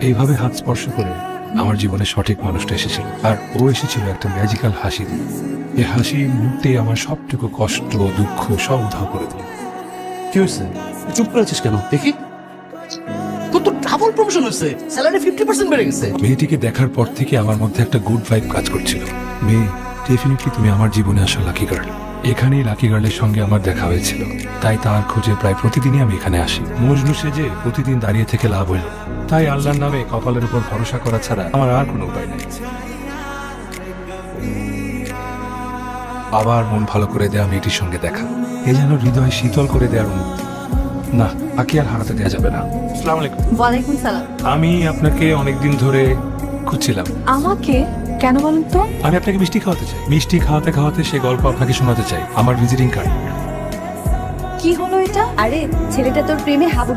এইভাবে হাত স্পর্শ করে আমার জীবনে সঠিক মানুষটা এসেছিল, আর ও এসেছিল একটা ম্যাজিক্যাল হাসি দিয়ে। এই হাসি মুহূর্তে আমার সবটুকু কষ্ট দুঃখ সব উধাও করে দিল। কি হয়েছে? চুপ করে আছিস কেন? দেখি তোর তো ডাবল প্রমোশন হয়েছে, স্যালারি 50% বেড়ে গেছে। মেয়েটিকে দেখার পর থেকে আমার মধ্যে একটা গুড ভাইব কাজ করছিল। মেয়ে, ডেফিনেটলি তুমি আমার জীবনে আসা লাকি গার্ল। এখানেই লাকি গার্লের সঙ্গে আমার দেখা হয়েছিল, তাই তার খোঁজে প্রায় প্রতিদিনই আমি এখানে আসি। মজনু সেজে প্রতিদিন দাঁড়িয়ে থেকে লাভ হইল, তাই আল্লাহর নামে কপালের উপর ভরসা করা ছাড়া আমার আর কোনো উপায় নেই। আবার মন ভালো করে দেওয়া মেয়েটির সঙ্গে দেখা, এ যেন হৃদয় শীতল করে দেওয়ার অনুভূতি। না, তাকে আর হারাতে দেওয়া যাবে না। আসসালামু আলাইকুম। ওয়ালাইকুম সালাম। আমি আপনাকে অনেকদিন ধরে খুঁজছিলাম। আমাকে কেন বলুন তো? আমি আপনাকে মিষ্টি খাওয়াতে চাই। মিষ্টি খাওয়াতে খাওয়াতে সে গল্প আপনাকে শোনাতে চাই, আমার ভিজিটিং কার্ড। কি হলো এটা? আরে ছেলেটা তোর প্রেমে হাবুডুবু